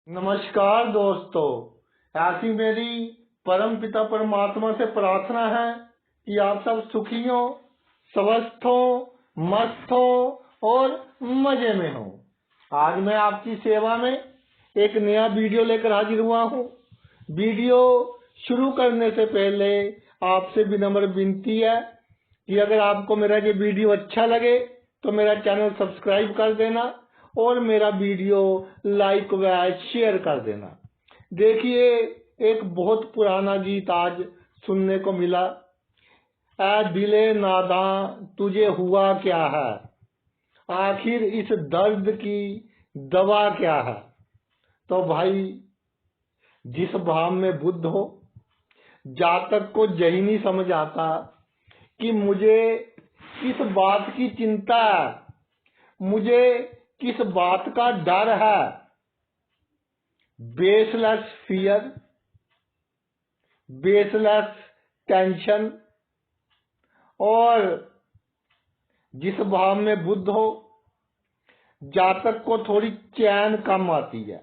नमस्कार दोस्तों, ऐसी मेरी परम पिता परमात्मा से प्रार्थना है कि आप सब सुखी हो, स्वस्थ हो, मस्त हो और मजे में हो। आज मैं आपकी सेवा में एक नया वीडियो लेकर हाजिर हुआ हूँ। वीडियो शुरू करने से पहले आपसे विनम्र विनती है कि अगर आपको मेरा ये वीडियो अच्छा लगे तो मेरा चैनल सब्सक्राइब कर देना और मेरा वीडियो लाइक व शेयर कर देना। देखिए, एक बहुत पुराना गीत आज सुनने को मिला। ऐ दिले नादां तुझे हुआ क्या है, आखिर इस दर्द की दवा क्या है। तो भाई, जिस भाव में बुद्ध हो, जातक को यही नहीं समझ आता कि मुझे किस बात की चिंता है, मुझे किस बात का डर है। Baseless fear, baseless tension. और जिस भाव में बुद्ध हो, जातक को थोड़ी चैन कम आती है,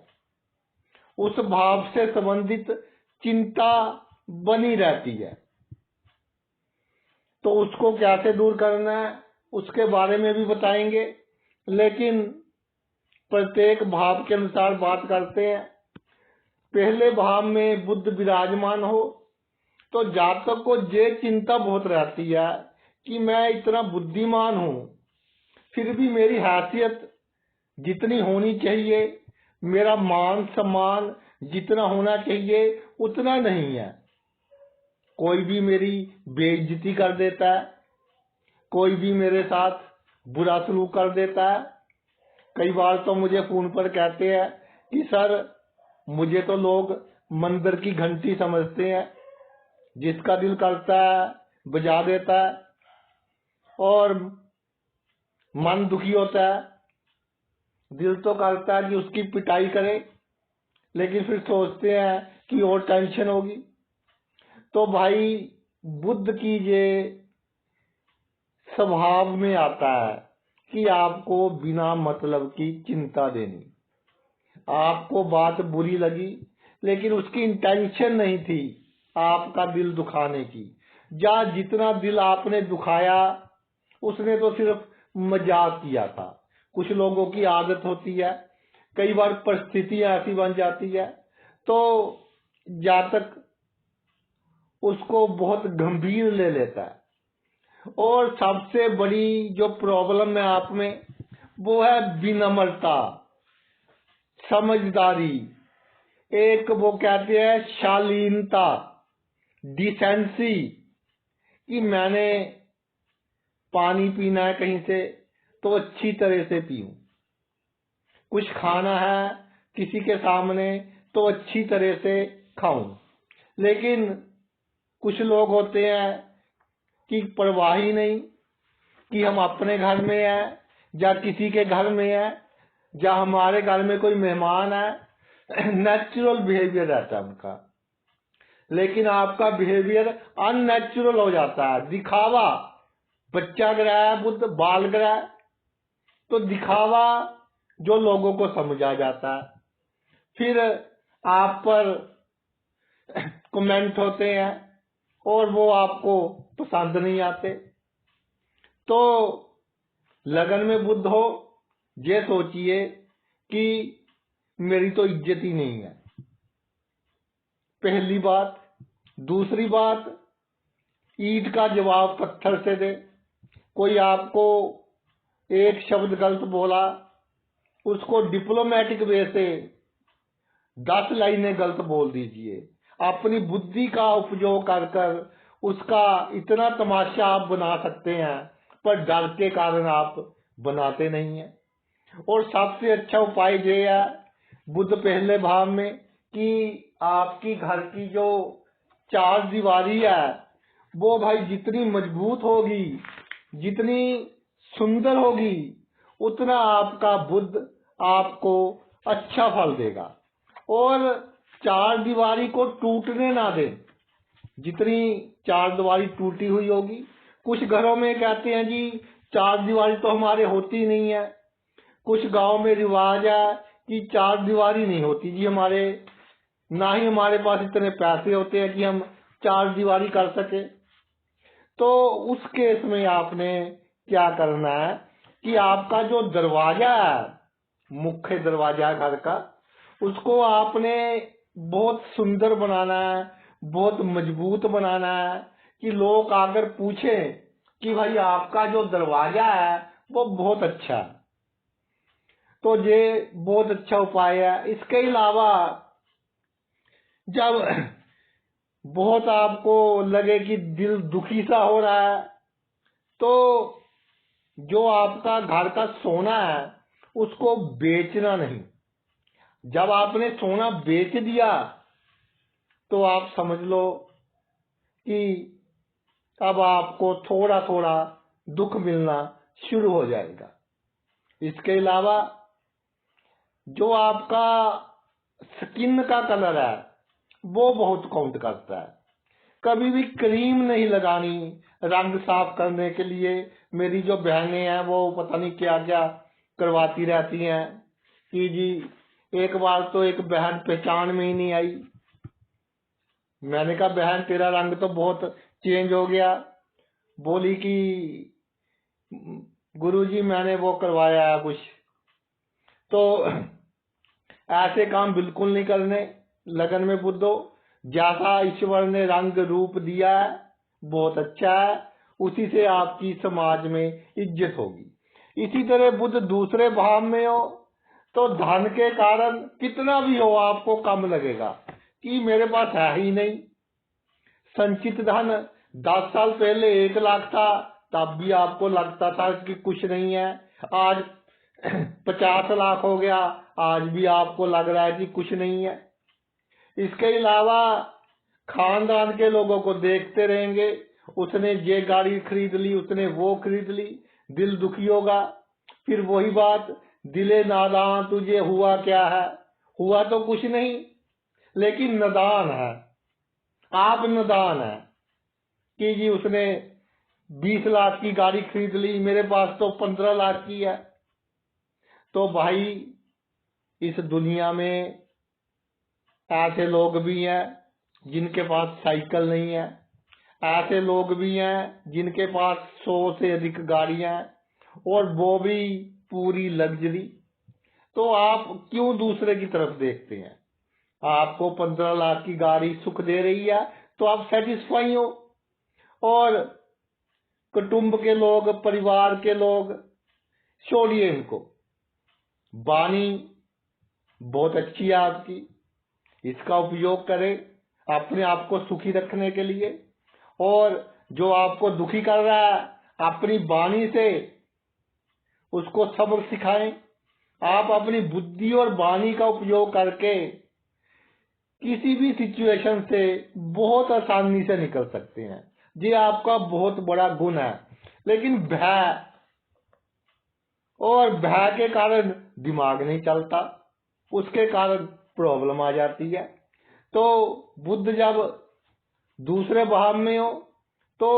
उस भाव से संबंधित चिंता बनी रहती है। तो उसको कैसे दूर करना है उसके बारे में भी बताएंगे, लेकिन प्रत्येक भाव के अनुसार बात करते हैं। पहले भाव में बुद्ध विराजमान हो तो जातक को ये चिंता बहुत रहती है कि मैं इतना बुद्धिमान हूं, फिर भी मेरी हैसियत जितनी होनी चाहिए, मेरा मान सम्मान जितना होना चाहिए उतना नहीं है। कोई भी मेरी बेइज्जती कर देता है, कोई भी मेरे साथ बुरा सलूक कर देता है। कई बार तो मुझे फोन पर कहते हैं कि सर, मुझे तो लोग मंदिर की घंटी समझते हैं, जिसका दिल करता है बजा देता है, और मन दुखी होता है, दिल तो करता है कि उसकी पिटाई करे, लेकिन फिर सोचते हैं कि और टेंशन होगी। तो भाई, बुद्ध की ये स्वभाव में आता है कि आपको बिना मतलब की चिंता देनी। आपको बात बुरी लगी, लेकिन उसकी इंटेंशन नहीं थी आपका दिल दुखाने की, या जितना दिल आपने दुखाया उसने तो सिर्फ मजाक किया था। कुछ लोगों की आदत होती है, कई बार परिस्थितियां ऐसी बन जाती है तो जातक उसको बहुत गंभीर ले लेता है। और सबसे बड़ी जो प्रॉब्लम है आप में, वो है विनम्रता, समझदारी, एक वो कहते हैं शालीनता, डिसेंसी, कि मैंने पानी पीना है कहीं से तो अच्छी तरह से पीऊं, कुछ खाना है किसी के सामने तो अच्छी तरह से खाऊं। लेकिन कुछ लोग होते हैं कि परवाह ही नहीं कि हम अपने घर में हैं या किसी के घर में हैं या हमारे घर में कोई मेहमान है। नेचुरल बिहेवियर रहता है उनका, लेकिन आपका बिहेवियर अननेचुरल हो जाता है। दिखावा, बच्चा गिराया बुद्ध, बाल गिराया, तो दिखावा जो लोगों को समझ आ जाता है, फिर आप पर कमेंट होते हैं और वो आपको पसंद नहीं आते। तो लगन में बुद्ध हो, ये सोचिए कि मेरी तो इज्जत ही नहीं है, पहली बात। दूसरी बात, ईंट का जवाब पत्थर से दे। कोई आपको एक शब्द गलत बोला, उसको डिप्लोमेटिक वे से 10 लाइनें गलत बोल दीजिए। अपनी बुद्धि का उपयोग कर कर उसका इतना तमाशा आप बना सकते हैं, पर डर के कारण आप बनाते नहीं हैं। और सबसे अच्छा उपाय ये है बुद्ध पहले भाव में कि आपकी घर की जो चार दीवारी है, वो भाई जितनी मजबूत होगी, जितनी सुंदर होगी, उतना आपका बुद्ध आपको अच्छा फल देगा। और चार दीवारी को टूटने ना दे। जितनी चार दीवारी टूटी हुई होगी, कुछ घरों में कहते हैं जी चार दीवारी तो हमारे होती नहीं है। कुछ गांव में रिवाज है कि चार दीवारी नहीं होती जी हमारे, ना ही हमारे पास इतने पैसे होते हैं कि हम चार दीवारी कर सके। तो उस केस में आपने क्या करना है कि आपका जो दरवाजा है, मुख्य दरवाजा है घर का, उसको आपने बहुत सुंदर बनाना है, बहुत मजबूत बनाना है कि लोग आकर पूछें कि भाई आपका जो दरवाजा है वो बहुत अच्छा है। तो ये बहुत अच्छा उपाय है। इसके अलावा जब बहुत आपको लगे कि दिल दुखी सा हो रहा है, तो जो आपका घर का सोना है उसको बेचना नहीं। जब आपने सोना बेच दिया तो आप समझ लो कि अब आपको थोड़ा थोड़ा दुख मिलना शुरू हो जाएगा। इसके अलावा जो आपका स्किन का कलर है वो बहुत काउंट करता है। कभी भी क्रीम नहीं लगानी रंग साफ करने के लिए। मेरी जो बहनें हैं वो पता नहीं क्या क्या करवाती रहती हैं कि जी, एक बार तो एक बहन पहचान में ही नहीं आई। मैंने कहा बहन तेरा रंग तो बहुत चेंज हो गया। बोली कि गुरुजी मैंने वो करवाया है कुछ। तो ऐसे काम बिल्कुल नहीं करने। लगन में बुद्धो, जैसा ईश्वर ने रंग रूप दिया है बहुत अच्छा है, उसी से आपकी समाज में इज्जत होगी। इसी तरह बुध दूसरे भाव में हो तो धन के कारण कितना भी हो आपको कम लगेगा कि मेरे पास है ही नहीं। संचित धन 10 साल पहले 1 लाख था, तब भी आपको लगता था कि कुछ नहीं है। आज 50 लाख हो गया, आज भी आपको लग रहा है कि कुछ नहीं है। इसके अलावा खानदान के लोगों को देखते रहेंगे, उसने ये गाड़ी खरीद ली, उसने वो खरीद ली, दिल दुखी होगा। फिर वही बात, दिले नादान तुझे हुआ क्या है? हुआ तो कुछ नहीं, लेकिन नादान है। आप नादान है कि जी उसने 20 लाख की गाड़ी खरीद ली, मेरे पास तो 15 लाख की है। तो भाई इस दुनिया में ऐसे लोग भी हैं जिनके पास साइकिल नहीं है, ऐसे लोग भी हैं जिनके पास 100 से अधिक गाड़ियां हैं, और वो भी पूरी लग्जरी। तो आप क्यों दूसरे की तरफ देखते हैं? आपको 15 लाख की गाड़ी सुख दे रही है तो आप सेटिस्फाई हो। और कुटुंब के लोग, परिवार के लोग, छोड़िए इनको। वाणी बहुत अच्छी है आपकी, इसका उपयोग करें अपने आप को सुखी रखने के लिए। और जो आपको दुखी कर रहा है, अपनी वाणी से उसको सबक सिखाएं। आप अपनी बुद्धि और वाणी का उपयोग करके किसी भी सिचुएशन से बहुत आसानी से निकल सकते हैं। ये आपका बहुत बड़ा गुण है। लेकिन भय, और भय के कारण दिमाग नहीं चलता, उसके कारण प्रॉब्लम आ जाती है। तो बुद्ध जब दूसरे भाव में हो तो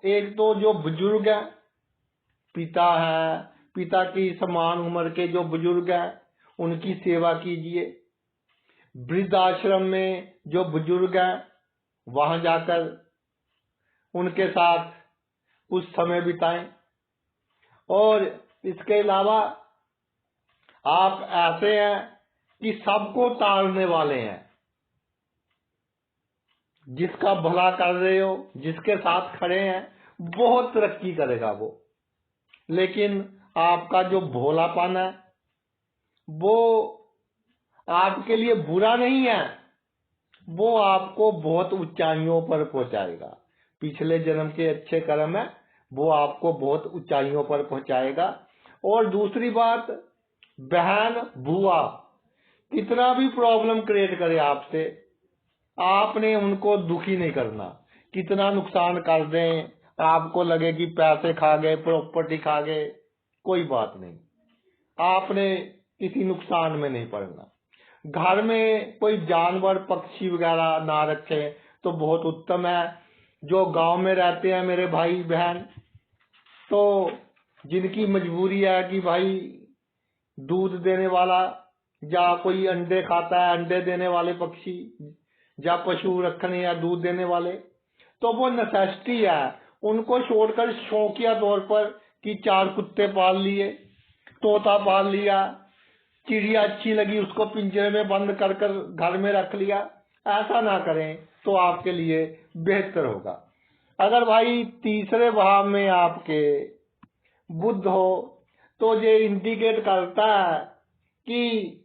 एक तो जो बुजुर्ग है, पिता है, पिता की समान उम्र के जो बुजुर्ग हैं उनकी सेवा कीजिए। वृद्धाश्रम में जो बुजुर्ग हैं वहां जाकर उनके साथ कुछ समय बिताएं। और इसके अलावा आप ऐसे हैं कि सबको ताड़ने वाले हैं। जिसका भला कर रहे हो, जिसके साथ खड़े हैं, बहुत तरक्की करेगा वो। लेकिन आपका जो भोलापन है वो आपके लिए बुरा नहीं है, वो आपको बहुत ऊंचाइयों पर पहुंचाएगा। पिछले जन्म के अच्छे कर्म है, वो आपको बहुत ऊंचाइयों पर पहुंचाएगा। और दूसरी बात, बहन बुआ कितना भी प्रॉब्लम क्रिएट करे आपसे, आपने उनको दुखी नहीं करना। कितना नुकसान कर दें, आपको लगे कि पैसे खा गए, प्रॉपर्टी खा गए, कोई बात नहीं, आपने किसी नुकसान में नहीं पड़ना। घर में कोई जानवर, पक्षी वगैरह ना रखे तो बहुत उत्तम है। जो गांव में रहते हैं मेरे भाई बहन, तो जिनकी मजबूरी है कि भाई दूध देने वाला या कोई अंडे खाता है, अंडे देने वाले पक्षी, या पशु रखने या दूध देने वाले, तो वो नेसेसिटी है। उनको छोड़कर शौकिया तौर पर कि 4 कुत्ते पाल लिए, तोता पाल लिया, चिड़िया अच्छी लगी उसको पिंजरे में बंद कर कर घर में रख लिया, ऐसा ना करें तो आपके लिए बेहतर होगा। अगर भाई तीसरे भाव में आपके बुध हो तो ये इंडिकेट करता है कि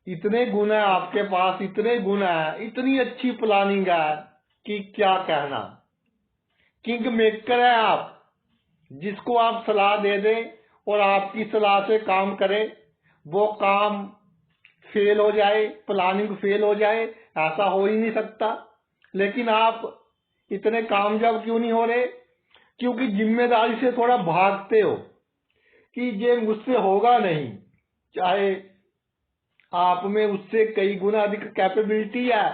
इतने गुण है आपके पास, इतने गुण है, इतनी अच्छी प्लानिंग है कि क्या कहना। किंग मेकर है आप, जिसको आप सलाह दे दें और आपकी सलाह से काम करे, वो काम फेल हो जाए, प्लानिंग फेल हो जाए, ऐसा हो ही नहीं सकता। लेकिन आप इतने कामयाब क्यों नहीं हो रहे? क्योंकि जिम्मेदारी से थोड़ा भागते हो कि ये मुझसे होगा नहीं, चाहे आप में उससे कई गुना अधिक कैपेबिलिटी है,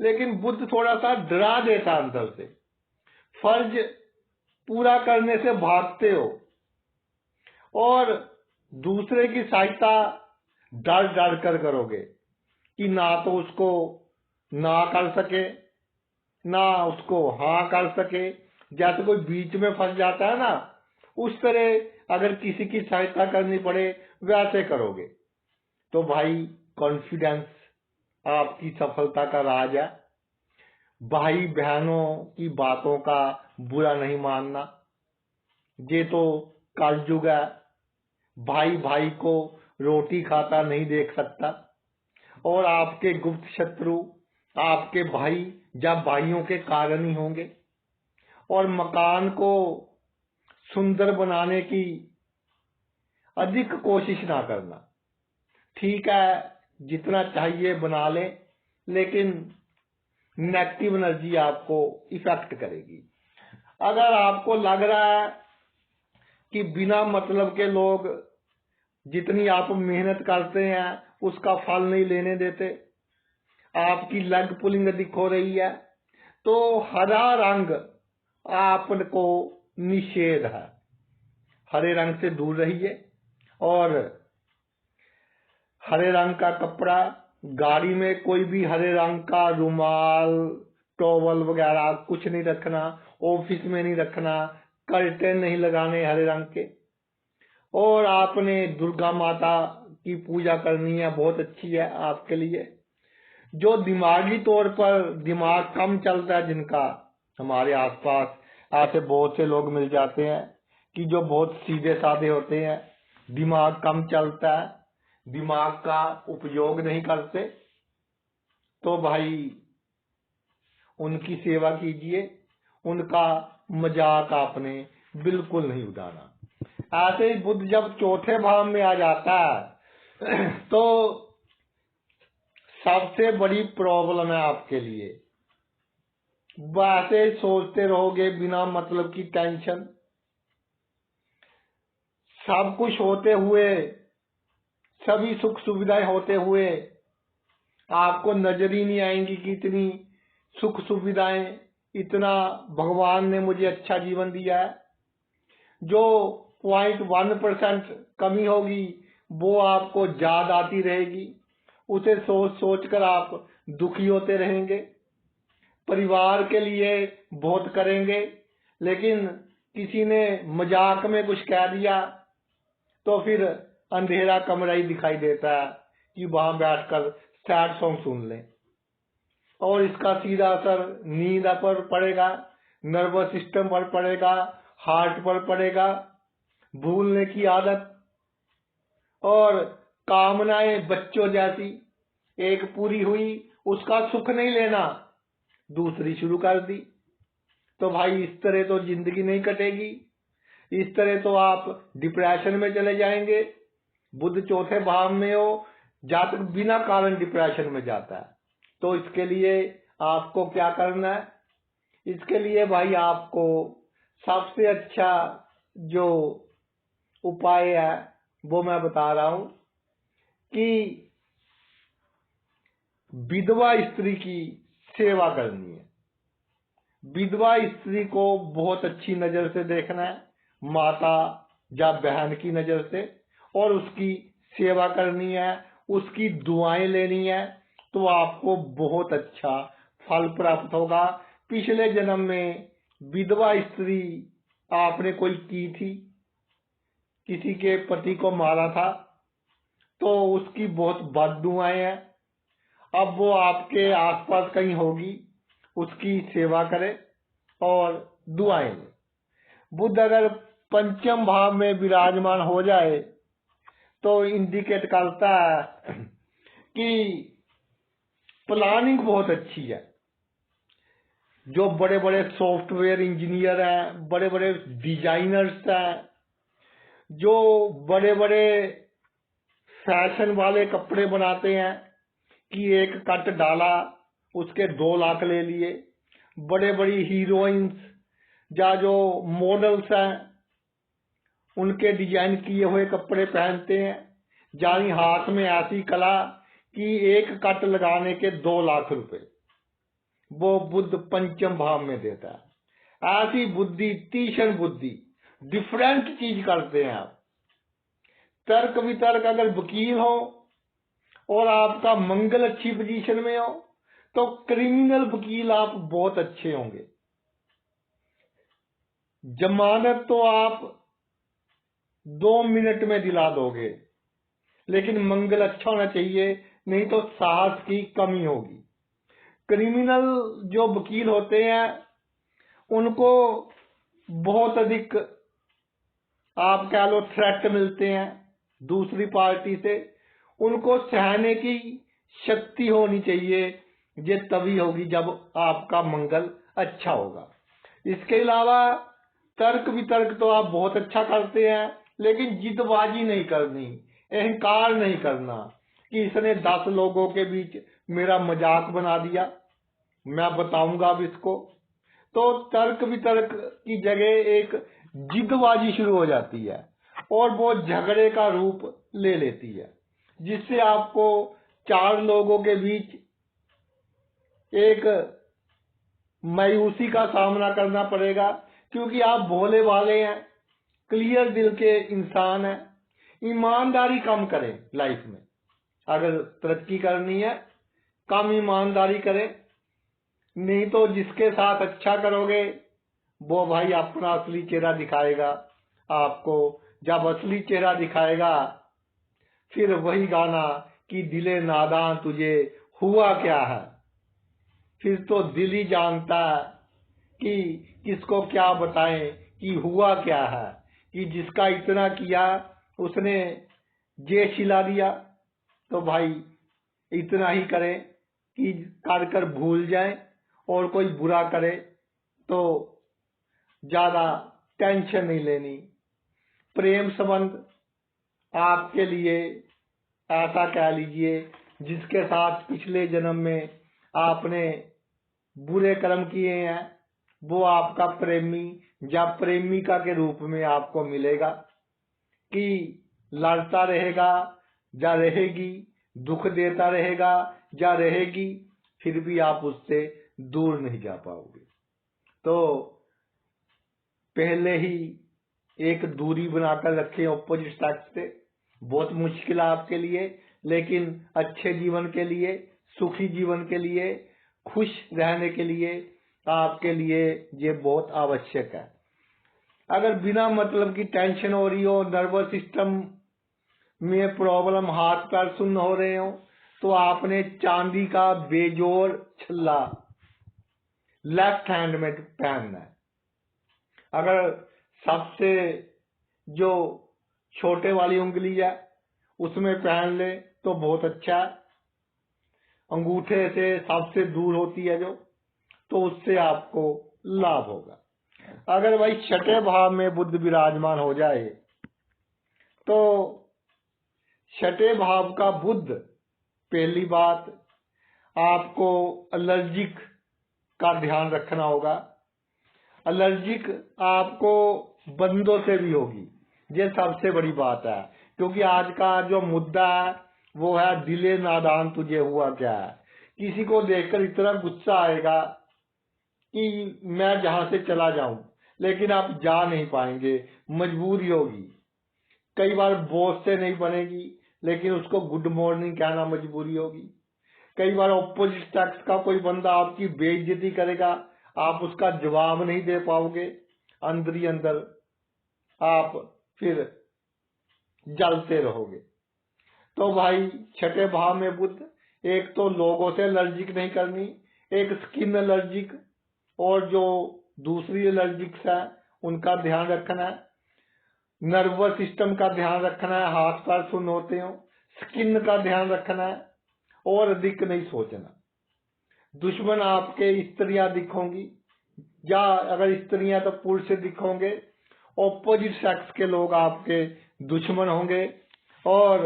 लेकिन बुद्ध थोड़ा सा डरा देता अंदर से। फर्ज पूरा करने से भागते हो और दूसरे की सहायता डर डर कर करोगे कि ना तो उसको ना कर सके, ना उसको हाँ कर सके। जैसे कोई बीच में फंस जाता है ना, उस तरह अगर किसी की सहायता करनी पड़े वैसे करोगे। तो भाई कॉन्फिडेंस आपकी सफलता का राज है। भाई बहनों की बातों का बुरा नहीं मानना, ये तो कलयुग है। भाई भाई को रोटी खाता नहीं देख सकता, और आपके गुप्त शत्रु आपके भाई या भाइयों के कारण ही होंगे। और मकान को सुंदर बनाने की अधिक कोशिश ना करना। ठीक है, जितना चाहिए बना ले, लेकिन नेगेटिव एनर्जी आपको इफेक्ट करेगी। अगर आपको लग रहा है कि बिना मतलब के लोग जितनी आप मेहनत करते हैं उसका फल नहीं लेने देते, आपकी लेग पुलिंग अधिक हो रही है, तो हरा रंग आपको निषेध है। हरे रंग से दूर रहिए। और हरे रंग का कपड़ा, गाड़ी में कोई भी हरे रंग का रुमाल, टॉवल वगैरह कुछ नहीं रखना, ऑफिस में नहीं रखना, कर्टेन नहीं लगाने हरे रंग के। और आपने दुर्गा माता की पूजा करनी है, बहुत अच्छी है आपके लिए। जो दिमागी तौर पर दिमाग कम चलता है जिनका, हमारे आसपास ऐसे बहुत से लोग मिल जाते हैं कि जो बहुत सीधे साधे होते हैं, दिमाग कम चलता है, दिमाग का उपयोग नहीं करते, तो भाई उनकी सेवा कीजिए, उनका मजाक आपने बिल्कुल नहीं उड़ाना। ऐसे ही बुध जब चौथे भाव में आ जाता है तो सबसे बड़ी प्रॉब्लम है आपके लिए। वैसे सोचते रहोगे बिना मतलब की टेंशन, सब कुछ होते हुए, सभी सुख सुविधाएं होते हुए आपको नजर ही नहीं आएंगी कि इतनी सुख सुविधाएं, इतना भगवान ने मुझे अच्छा जीवन दिया है। जो 0.1% कमी होगी वो आपको याद आती रहेगी, उसे सोच सोच कर आप दुखी होते रहेंगे। परिवार के लिए बहुत करेंगे, लेकिन किसी ने मजाक में कुछ कह दिया तो फिर अंधेरा कमरा ही दिखाई देता है कि वहां बैठकर सैड सॉन्ग सुन लें। और इसका सीधा असर नींद पर पड़ेगा, नर्वस सिस्टम पर पड़ेगा, हार्ट पर पड़ेगा, भूलने की आदत। और कामनाएं बच्चों जैसी, एक पूरी हुई उसका सुख नहीं लेना, दूसरी शुरू कर दी। तो भाई इस तरह तो जिंदगी नहीं कटेगी, इस तरह तो आप डिप्रेशन में चले जाएंगे। बुध चौथे भाव में हो, जातक बिना कारण डिप्रेशन में जाता है। तो इसके लिए आपको क्या करना है? इसके लिए भाई आपको सबसे अच्छा जो उपाय है वो मैं बता रहा हूं कि विधवा स्त्री की सेवा करनी है। विधवा स्त्री को बहुत अच्छी नजर से देखना है, माता या बहन की नजर से, और उसकी सेवा करनी है, उसकी दुआएं लेनी है, तो आपको बहुत अच्छा फल प्राप्त होगा। पिछले जन्म में विधवा स्त्री आपने कोई की थी, किसी के पति को मारा था, तो उसकी बहुत बददुआएं हैं। अब वो आपके आसपास कहीं होगी, उसकी सेवा करें और दुआएं लें। बुध अगर पंचम भाव में विराजमान हो जाए तो इंडिकेट करता है कि प्लानिंग बहुत अच्छी है। जो बड़े बड़े सॉफ्टवेयर इंजीनियर हैं, बड़े बड़े डिजाइनर्स हैं, जो बड़े बड़े फैशन वाले कपड़े बनाते हैं कि एक कट डाला उसके 2 लाख ले लिए, बड़े बड़ी हीरोइंस या जो मॉडल्स हैं उनके डिजाइन किए हुए कपड़े पहनते हैं, जानी हाथ में ऐसी कला कि एक कट लगाने के 2 लाख रुपए वो बुध पंचम भाव में देता है। ऐसी बुद्धि, तीक्ष्ण बुद्धि, डिफरेंट चीज करते हैं आप। तर्क वितर्क अगर वकील हो और आपका मंगल अच्छी पोजीशन में हो तो क्रिमिनल वकील आप बहुत अच्छे होंगे। जमानत तो आप 2 मिनट में दिला दोगे, लेकिन मंगल अच्छा होना चाहिए, नहीं तो साहस की कमी होगी। क्रिमिनल जो वकील होते हैं उनको बहुत अधिक आप कह लो थ्रेट मिलते हैं दूसरी पार्टी से, उनको सहने की शक्ति होनी चाहिए। ये तभी होगी जब आपका मंगल अच्छा होगा। इसके अलावा तर्क वितर्क तो आप बहुत अच्छा करते हैं, लेकिन जिदबाजी नहीं करनी, अहंकार नहीं करना कि इसने 10 लोगों के बीच मेरा मजाक बना दिया, मैं बताऊंगा अब इसको। तो तर्क वितर्क की जगह एक जिदबाजी शुरू हो जाती है और वो झगड़े का रूप ले लेती है, जिससे आपको 4 लोगों के बीच एक मायूसी का सामना करना पड़ेगा, क्योंकि आप भोले भाले हैं, क्लियर दिल के इंसान हैं। ईमानदारी कम करें लाइफ में, अगर तरक्की करनी है कम ईमानदारी करें, नहीं तो जिसके साथ अच्छा करोगे वो भाई अपना असली चेहरा दिखाएगा आपको। जब असली चेहरा दिखाएगा फिर वही गाना कि दिले नादान तुझे हुआ क्या है, फिर तो दिल ही जानता है कि किसको क्या बताएं कि हुआ क्या है, कि जिसका इतना किया उसने ये खिला दिया। तो भाई इतना ही करें कि कर कर भूल जाएं, और कोई बुरा करे तो ज्यादा टेंशन नहीं लेनी। प्रेम संबंध आपके लिए ऐसा कह लीजिए जिसके साथ पिछले जन्म में आपने बुरे कर्म किए हैं, वो आपका प्रेमी या प्रेमिका के रूप में आपको मिलेगा, कि लड़ता रहेगा या रहेगी, दुख देता रहेगा या रहेगी, फिर भी आप उससे दूर नहीं जा पाओगे। तो पहले ही एक दूरी बनाकर रखें ऑपोजिट सेक्स से। बहुत मुश्किल है आपके लिए, लेकिन अच्छे जीवन के लिए, सुखी जीवन के लिए, खुश रहने के लिए आपके लिए ये बहुत आवश्यक है। अगर बिना मतलब की टेंशन हो रही हो, नर्वस सिस्टम में प्रॉब्लम, हाथ पैर सुन्न हो रहे हो, तो आपने चांदी का बेजोड़ छल्ला लेफ्ट हैंड में पहनना है। अगर सबसे जो छोटे वाली उंगली है उसमें पहन ले तो बहुत अच्छा है। अंगूठे से सबसे दूर होती है जो, तो उससे आपको लाभ होगा। अगर भाई 6ठे भाव में बुध विराजमान हो जाए तो 6ठे भाव का बुध, पहली बात आपको एलर्जिक का ध्यान रखना होगा। एलर्जिक आपको बंदों से भी होगी, ये सबसे बड़ी बात है, क्योंकि आज का जो मुद्दा है वो है दिले नादान तुझे हुआ क्या है। किसी को देखकर इतना गुस्सा आएगा कि मैं जहां से चला जाऊं, लेकिन आप जा नहीं पाएंगे, मजबूरी होगी। कई बार बॉस से नहीं बनेगी, लेकिन उसको गुड मॉर्निंग कहना मजबूरी होगी। कई बार ऑपोजिट सेक्स का कोई बंदा आपकी बेइज्जती करेगा, आप उसका जवाब नहीं दे पाओगे, अंदर ही अंदर आप फिर जलते रहोगे। तो भाई छठे भाव में बुध, एक तो लोगों से एलर्जिक नहीं करनी, एक स्किन एलर्जिक और जो दूसरी एलर्जिक्स है उनका ध्यान रखना है, नर्वस सिस्टम का ध्यान रखना है, हाथ पैर सुन्न होते हो, स्किन का ध्यान रखना है और अधिक नहीं सोचना। दुश्मन आपके स्त्रियां दिखोगी, या अगर स्त्रियां तो पुरुष से दिखोगे, ऑपोजिट सेक्स के लोग आपके दुश्मन होंगे और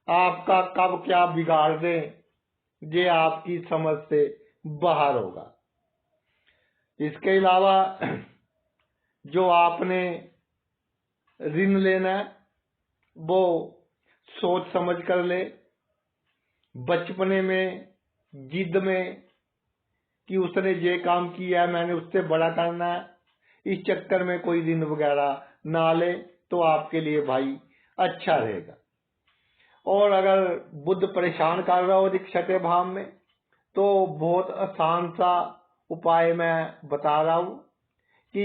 आपका कब क्या बिगाड़ दें ये आपकी समझ से बाहर होगा। इसके अलावा जो आपने ऋण लेना है वो सोच समझ कर ले। बचपने में जिद में कि उसने ये काम किया है मैंने उससे बड़ा करना है, इस चक्कर में कोई ऋण वगैरह ना ले तो आपके लिए भाई अच्छा रहेगा। और अगर बुध परेशान कर रहा हो छठे भाव में तो बहुत आसान सा उपाय मैं बता रहा हूं कि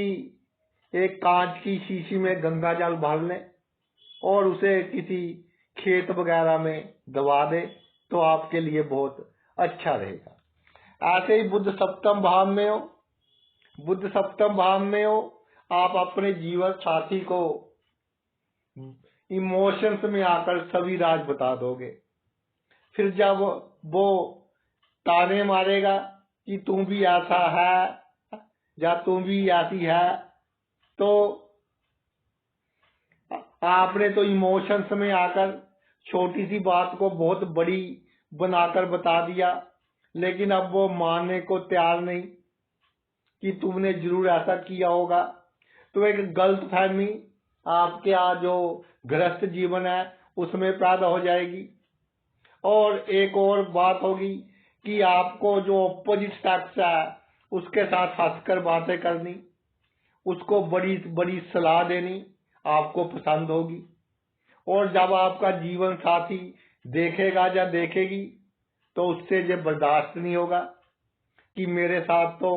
एक कांच की शीशी में गंगा जल भर लें और उसे किसी खेत वगैरह में दबा दे तो आपके लिए बहुत अच्छा रहेगा। ऐसे ही बुध सप्तम भाव में हो, बुध सप्तम भाव में हो, आप अपने जीवन साथी को इमोशंस में आकर सभी राज बता दोगे। फिर जब वो ताने मारेगा कि तू भी ऐसा है या तू भी ऐसी है, तो आपने तो इमोशंस में आकर छोटी सी बात को बहुत बड़ी बनाकर बता दिया, लेकिन अब वो मानने को तैयार नहीं कि तुमने जरूर ऐसा किया होगा। तो एक गलत फहमी आपके यहाँ जो गृहस्थ जीवन है उसमें पैदा हो जाएगी। और एक और बात होगी कि आपको जो ऑपोजिट सेक्स है उसके साथ हंसकर बातें करनी, उसको बड़ी बड़ी सलाह देनी आपको पसंद होगी। और जब आपका जीवन साथी देखेगा या देखेगी तो उससे ये बर्दाश्त नहीं होगा कि मेरे साथ तो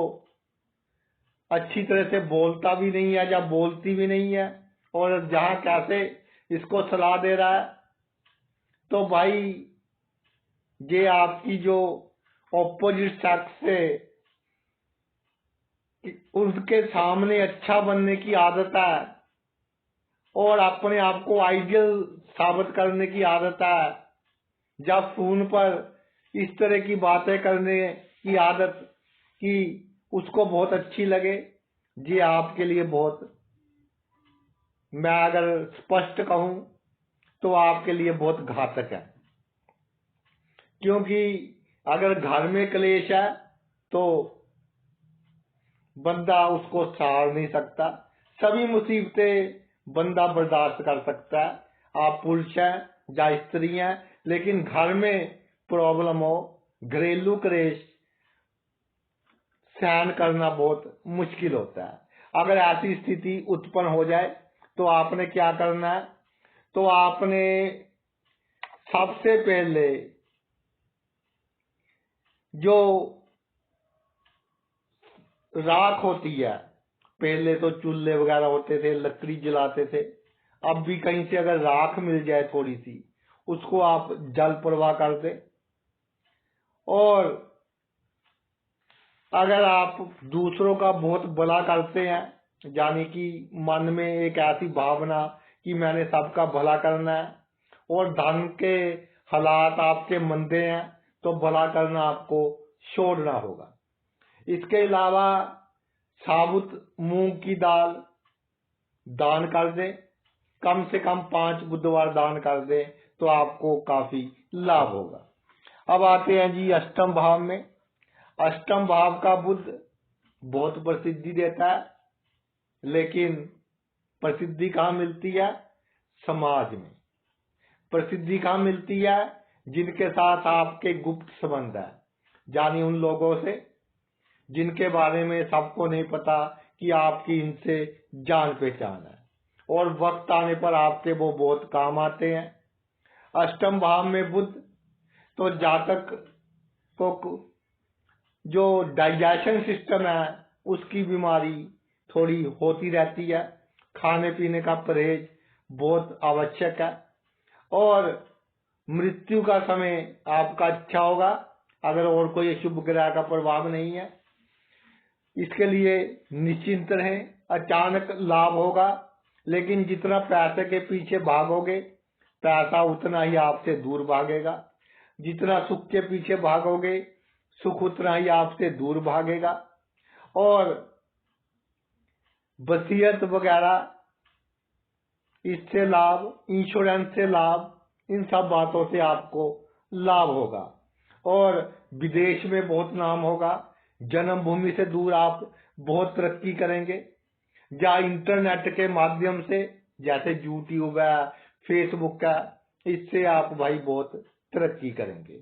अच्छी तरह से बोलता भी नहीं है या बोलती भी नहीं है और जहां कैसे इसको सलाह दे रहा है। तो भाई ये आपकी जो ऑपोजिट सेक्स से उनके सामने अच्छा बनने की आदत है और अपने आप को आइडियल साबित करने की आदत है, जब फोन पर इस तरह की बातें करने की आदत कि उसको बहुत अच्छी लगे, ये आपके लिए बहुत, मैं अगर स्पष्ट कहूं तो आपके लिए बहुत घातक है। क्योंकि अगर घर में क्लेश है तो बंदा उसको सहार नहीं सकता, सभी मुसीबतें बंदा बर्दाश्त कर सकता है, आप पुरुष हैं या स्त्री हैं, लेकिन घर में प्रॉब्लम हो, घरेलू क्लेश सहन करना बहुत मुश्किल होता है। अगर ऐसी स्थिति उत्पन्न हो जाए तो आपने क्या करना है, तो आपने सबसे पहले जो राख होती है, पहले तो चूल्हे वगैरह होते थे, लकड़ी जलाते थे, अब भी कहीं से अगर राख मिल जाए थोड़ी सी, उसको आप जल प्रवाह कर दे। और अगर आप दूसरों का बहुत भला करते हैं, यानी कि मन में एक ऐसी भावना कि मैंने सबका भला करना है और धन के हालात आपके मंदे हैं तो भला करना आपको छोड़ना होगा। इसके अलावा साबुत मूंग की दाल दान कर दें, कम से कम 5 बुधवार दान कर दें तो आपको काफी लाभ होगा। अब आते हैं जी अष्टम भाव में। अष्टम भाव का बुध बहुत प्रसिद्धि देता है, लेकिन प्रसिद्धि कहाँ मिलती है? समाज में। प्रसिद्धि कहाँ मिलती है? जिनके साथ आपके गुप्त संबंध है, यानी उन लोगों से जिनके बारे में सबको नहीं पता कि आपकी इनसे जान पहचान है और वक्त आने पर आपके वो बहुत काम आते हैं। अष्टम भाव में बुध, तो जातक को जो डाइजेशन सिस्टम है उसकी बीमारी थोड़ी होती रहती है। खाने पीने का परहेज बहुत आवश्यक है। और मृत्यु का समय आपका अच्छा होगा अगर और कोई शुभ ग्रह का प्रभाव नहीं है। इसके लिए निश्चिंत रहें। अचानक लाभ होगा, लेकिन जितना पैसे के पीछे भागोगे पैसा उतना ही आपसे दूर भागेगा। जितना सुख के पीछे भागोगे सुख उतना ही आपसे दूर भागेगा। और वसीयत वगैरह इससे लाभ, इंश्योरेंस से लाभ, इन सब बातों से आपको लाभ होगा। और विदेश में बहुत नाम होगा। जन्मभूमि से दूर आप बहुत तरक्की करेंगे। या इंटरनेट के माध्यम से, जैसे यूट्यूब है, फेसबुक है, इससे आप भाई बहुत तरक्की करेंगे।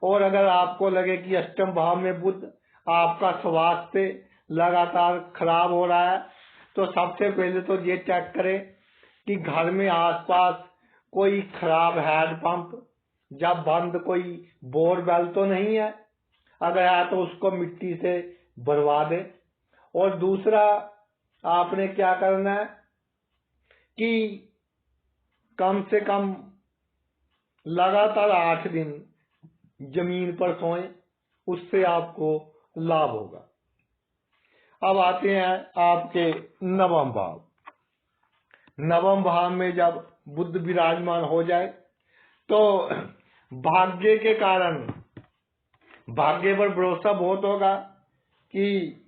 और अगर आपको लगे कि अष्टम भाव में बुध, आपका स्वास्थ्य लगातार खराब हो रहा है, तो सबसे पहले तो ये चेक करें कि घर में आसपास कोई खराब हैंडपंप या बंद कोई बोरवेल तो नहीं है। अगर है तो उसको मिट्टी से भरवा दें। और दूसरा आपने क्या करना है कि कम से कम लगातार 8 दिन जमीन पर सोएं, उससे आपको लाभ होगा। अब आते हैं आपके नवम भाव। नवम भाव में जब बुध विराजमान हो जाए तो भाग्य के कारण, भाग्य पर भरोसा बहुत होगा कि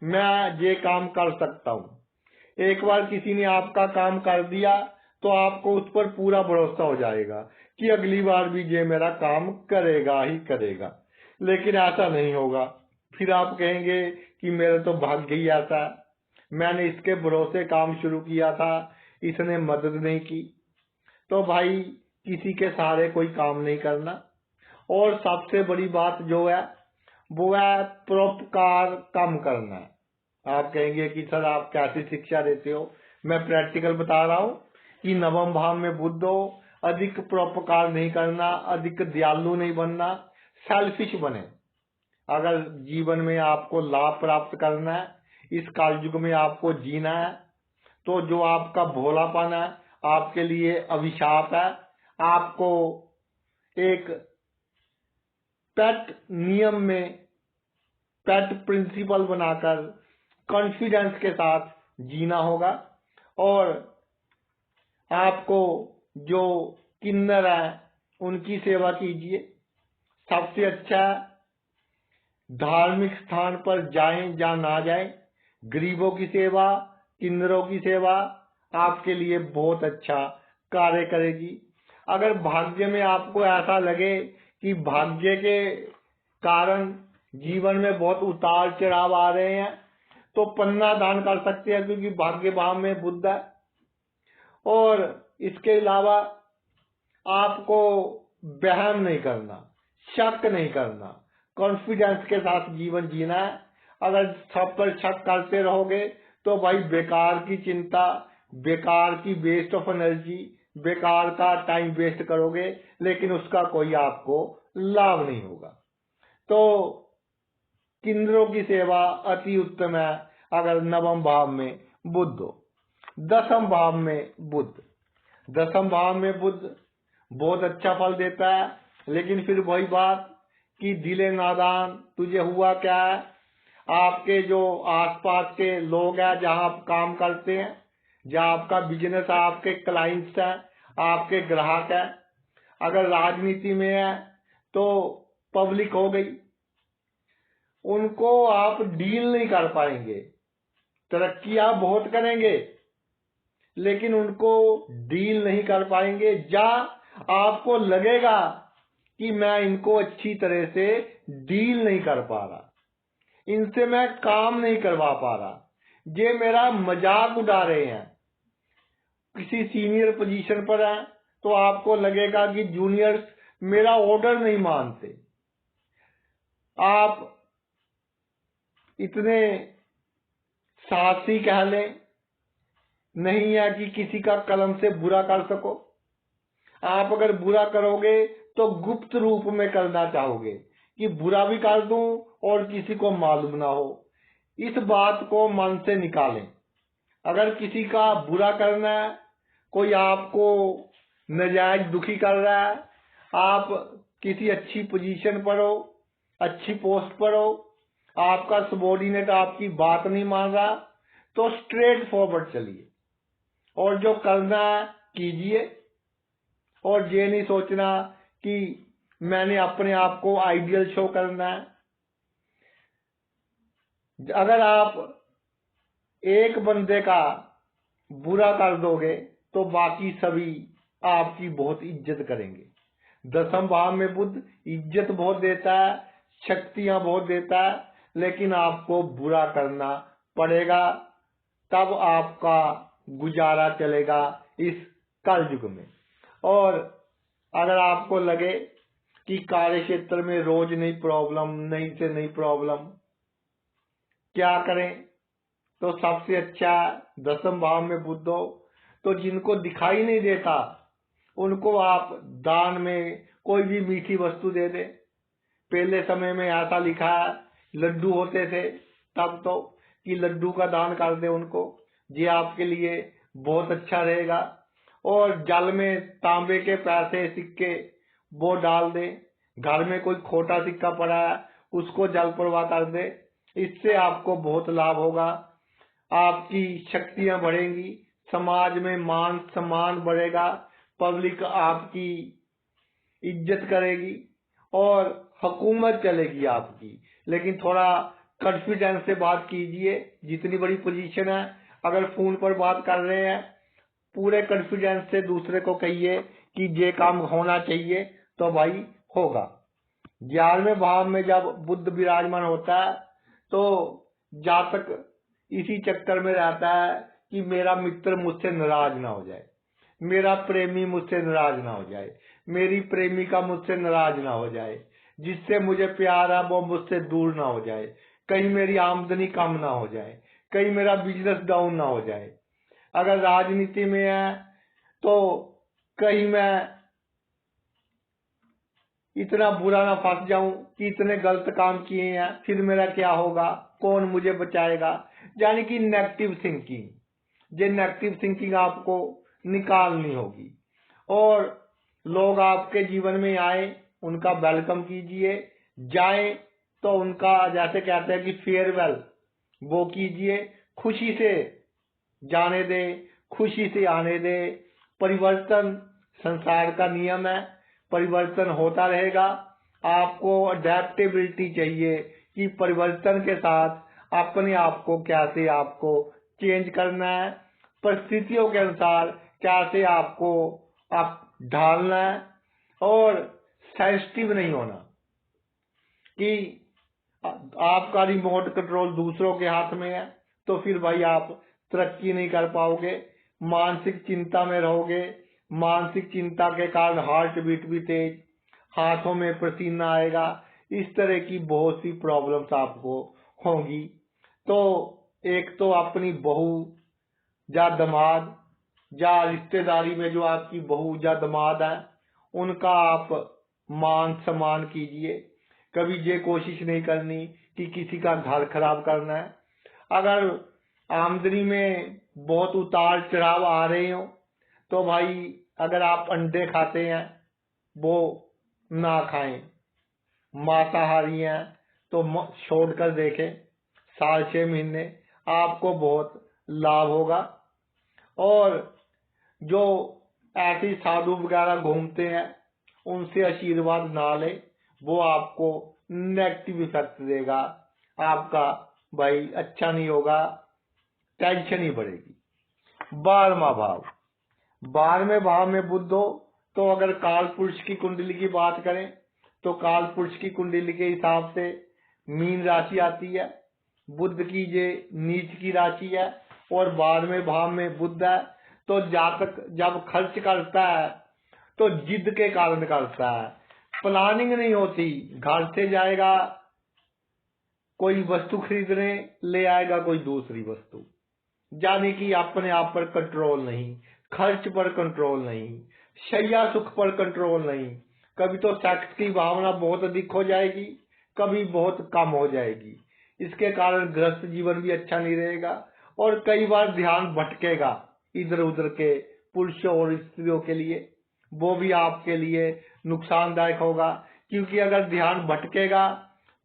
मैं ये काम कर सकता हूं। एक बार किसी ने आपका काम कर दिया तो आपको उस पर पूरा भरोसा हो जाएगा कि अगली बार भी ये मेरा काम करेगा ही करेगा। लेकिन ऐसा नहीं होगा। फिर आप कहेंगे कि मेरा तो भाग्य ही ऐसा है, मैंने इसके भरोसे काम शुरू किया था, इसने मदद नहीं की। तो भाई किसी के सहारे कोई काम नहीं करना। और सबसे बड़ी बात जो है वो है परोपकार कम करना है। आप कहेंगे कि सर आप कैसी शिक्षा देते हो? मैं प्रैक्टिकल बता रहा हूँ कि नवम भाव में बुध हो, अधिक परोपकार नहीं करना, अधिक दयालु नहीं बनना, सेल्फिश बने। अगर जीवन में आपको लाभ प्राप्त करना है, इस कलयुग में आपको जीना है, तो जो आपका भोलापन है आपके लिए अभिशाप है। आपको एक पेट नियम में, पेट प्रिंसिपल बनाकर कॉन्फिडेंस के साथ जीना होगा। और आपको जो किन्नर है उनकी सेवा कीजिए। सबसे अच्छा धार्मिक स्थान पर जाएं या ना जाएं, गरीबों की सेवा, किन्नरों की सेवा आपके लिए बहुत अच्छा कार्य करेगी। अगर भाग्य में आपको ऐसा लगे कि भाग्य के कारण जीवन में बहुत उतार चढ़ाव आ रहे हैं, तो पन्ना दान कर सकते हैं, क्योंकि भाग्य भाव में बुध है। और इसके अलावा आपको वहम नहीं करना, शक नहीं करना, कॉन्फिडेंस के साथ जीवन जीना है। अगर सब पर शक करते रहोगे तो भाई बेकार की चिंता, बेकार की वेस्ट ऑफ एनर्जी, बेकार का टाइम वेस्ट करोगे, लेकिन उसका कोई आपको लाभ नहीं होगा। तो किन्नरों की सेवा अति उत्तम है अगर नवम भाव में बुध हो। दसम भाव में बुध, दसम भाव में बुध बहुत अच्छा फल देता है। लेकिन फिर वही बात कि दिले नादान, तुझे हुआ क्या है? आपके जो आसपास के लोग हैं, जहां आप काम करते हैं, जहां आपका बिजनेस है, आपके क्लाइंट्स हैं, आपके ग्राहक हैं, अगर राजनीति में है तो पब्लिक हो गई, उनको आप डील नहीं कर पाएंगे। तरक्की आप बहुत करेंगे लेकिन उनको डील नहीं कर पाएंगे। या आपको लगेगा कि मैं इनको अच्छी तरह से डील नहीं कर पा रहा, इनसे मैं काम नहीं करवा पा रहा, ये मेरा मजाक उड़ा रहे हैं। किसी सीनियर पोजीशन पर है तो आपको लगेगा कि जूनियर्स मेरा ऑर्डर नहीं मानते। आप इतने साहसी कह लें नहीं है कि किसी का कलम से बुरा कर सको। आप अगर बुरा करोगे तो गुप्त रूप में करना चाहोगे कि बुरा भी कर दूं और किसी को मालूम ना हो। इस बात को मन से निकालें। अगर किसी का बुरा करना है, कोई आपको नाजायज दुखी कर रहा है, आप किसी अच्छी पोजीशन पर हो, अच्छी पोस्ट पर हो, आपका सबॉर्डिनेट आपकी बात नहीं मान रहा, तो स्ट्रेट फॉरवर्ड चलिए और जो करना है कीजिए। और ये नहीं सोचना कि मैंने अपने आप को आइडियल शो करना है। अगर आप एक बंदे का बुरा कर दोगे तो बाकी सभी आपकी बहुत इज्जत करेंगे। दसम भाव में बुध इज्जत बहुत देता है, शक्तियां बहुत देता है, लेकिन आपको बुरा करना पड़ेगा, तब आपका गुजारा चलेगा इस कलयुग में। और अगर आपको लगे कि कार्य क्षेत्र में रोज नई प्रॉब्लम, नई से नई प्रॉब्लम, क्या करें? तो सबसे अच्छा दसम भाव में बुध हो तो जिनको दिखाई नहीं देता उनको आप दान में कोई भी मीठी वस्तु दे दे। पहले समय में ऐसा लिखा है, लड्डू होते थे तब तो, कि लड्डू का दान कर दे उनको, ये आपके लिए बहुत अच्छा रहेगा। और जल में तांबे के पैसे सिक्के वो डाल दे। घर में कोई खोटा सिक्का पड़ा है उसको जल प्रवाह कर दे। इससे आपको बहुत लाभ होगा, आपकी शक्तियां बढ़ेंगी, समाज में मान सम्मान बढ़ेगा, पब्लिक आपकी इज्जत करेगी और हुकूमत चलेगी आपकी। लेकिन थोड़ा कॉन्फिडेंस से बात कीजिए। जितनी बड़ी पोजीशन है, अगर फोन पर बात कर रहे हैं, पूरे कॉन्फिडेंस से दूसरे को कहिए कि ये काम होना चाहिए तो भाई होगा। 11वें भाव में जब बुध विराजमान होता है तो जातक इसी चक्कर में रहता है कि मेरा मित्र मुझसे नाराज ना हो जाए, मेरा प्रेमी मुझसे नाराज ना हो जाए, मेरी प्रेमिका मुझसे नाराज ना हो जाए, जिससे मुझे प्यार है वो मुझसे दूर ना हो जाए, कहीं मेरी आमदनी कम ना हो जाए, कहीं मेरा बिजनेस डाउन ना हो जाए। अगर राजनीति में है तो कहीं मैं इतना बुरा ना फंस जाऊं कि इतने गलत काम किए हैं, फिर मेरा क्या होगा, कौन मुझे बचाएगा। यानी कि नेगेटिव थिंकिंग, ये नेगेटिव थिंकिंग आपको निकालनी होगी। और लोग आपके जीवन में आए उनका वेलकम कीजिए, जाए तो उनका जैसे कहते हैं कि फेयरवेल वो कीजिए। खुशी से जाने दे, खुशी से आने दे। परिवर्तन संसार का नियम है, परिवर्तन होता रहेगा। आपको अडेप्टेबिलिटी चाहिए कि परिवर्तन के साथ अपने आप को कैसे आपको चेंज करना है, परिस्थितियों के अनुसार कैसे आपको आप ढालना है। और सेंसिटिव नहीं होना कि आपका रिमोट कंट्रोल दूसरों के हाथ में है, तो फिर भाई आप तरक्की नहीं कर पाओगे, मानसिक चिंता में रहोगे। मानसिक चिंता के कारण हार्ट बीट भी तेज, हाथों में पसीना आएगा, इस तरह की बहुत सी प्रॉब्लम्स आपको होंगी। तो एक तो अपनी बहू या दामाद या रिश्तेदारी में जो आपकी बहू या दामाद है उनका आप मान सम्मान कीजिए। कभी ये कोशिश नहीं करनी कि किसी का घर खराब करना है। अगर आमदनी में बहुत उतार चढ़ाव आ रहे हो तो भाई अगर आप अंडे खाते हैं वो ना खाएं, मांसाहारी हैं तो छोड़कर देखें, 6.5 महीने आपको बहुत लाभ होगा। और जो ऐसी साधु वगैरह घूमते हैं उनसे आशीर्वाद ना ले, वो आपको नेगेटिव इफेक्ट देगा, आपका भाई अच्छा नहीं होगा, टेंशन ही बढ़ेगी। 12वां भाव, 12वें भाव में बुध हो तो अगर काल पुरुष की कुंडली की बात करें तो काल पुरुष की कुंडली के हिसाब से मीन राशि आती है। बुध की ये नीच की राशि है और 12वें भाव में बुध है। तो जातक जब खर्च करता है तो जिद के कारण करता है, प्लानिंग नहीं होती। घर से जाएगा कोई वस्तु खरीदने, ले आएगा कोई दूसरी वस्तु, यानी कि अपने आप पर कंट्रोल नहीं, खर्च पर कंट्रोल नहीं, शैया सुख पर कंट्रोल नहीं। कभी तो सेक्स की भावना बहुत अधिक हो जाएगी, कभी बहुत कम हो जाएगी। इसके कारण गृहस्थ जीवन भी अच्छा नहीं रहेगा और कई बार ध्यान भटकेगा इधर उधर के पुरुषों और स्त्रियों के लिए, वो भी आपके लिए नुकसानदायक होगा। क्योंकि अगर ध्यान भटकेगा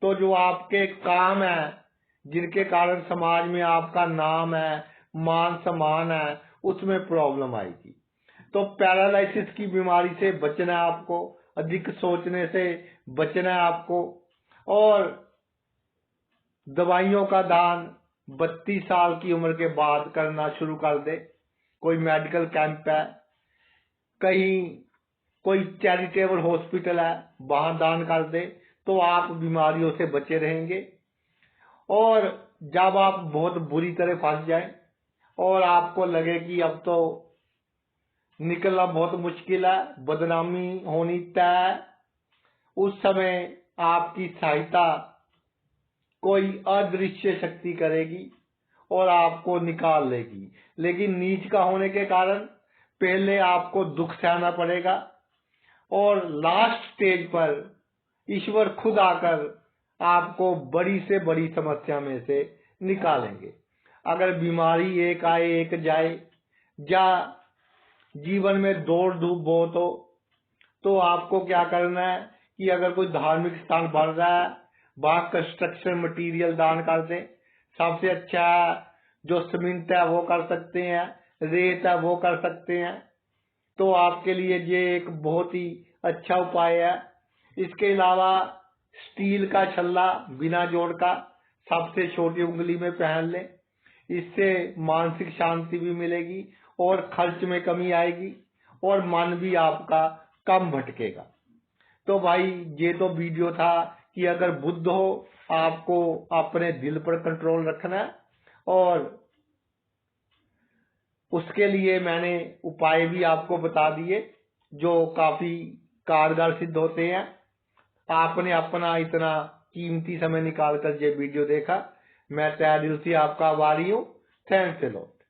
तो जो आपके काम है, जिनके कारण समाज में आपका नाम है, मान सम्मान है, उसमें प्रॉब्लम आएगी। तो पैरालिसिस की बीमारी से बचना है आपको, अधिक सोचने से बचना है आपको। और दवाइयों का दान 32 साल की उम्र के बाद करना शुरू कर दे। कोई मेडिकल कैंप है, कहीं कोई चैरिटेबल हॉस्पिटल है, वहां दान कर दे तो आप बीमारियों से बचे रहेंगे। और जब आप बहुत बुरी तरह फंस जाए और आपको लगे कि अब तो निकलना बहुत मुश्किल है, बदनामी होनी तय है, उस समय आपकी सहायता कोई अदृश्य शक्ति करेगी और आपको निकाल लेगी। लेकिन नीच का होने के कारण पहले आपको दुख सहना पड़ेगा और लास्ट स्टेज पर ईश्वर खुद आकर आपको बड़ी से बड़ी समस्या में से निकालेंगे। अगर बीमारी एक आए एक जाए, या जीवन में दौड़ धूप बहुत हो, तो आपको क्या करना है कि अगर कोई धार्मिक स्थान बन रहा है, वहां कंस्ट्रक्शन मटेरियल दान कर दें। सबसे अच्छा जो सीमेंट है वो कर सकते हैं, रेत है वो कर सकते हैं। तो आपके लिए ये एक बहुत ही अच्छा उपाय है। इसके अलावा स्टील का छल्ला बिना जोड़ का सबसे छोटी उंगली में पहन लें। इससे मानसिक शांति भी मिलेगी और खर्च में कमी आएगी और मन भी आपका कम भटकेगा। तो भाई ये तो वीडियो था कि अगर बुद्ध हो, आपको अपने दिल पर कंट्रोल रखना है और उसके लिए मैंने उपाय भी आपको बता दिए जो काफी कारगर सिद्ध होते हैं। आपने अपना इतना कीमती समय निकाल कर ये वीडियो देखा, मैं तहे दिल से आपका आभारी हूँ। Thanks a lot.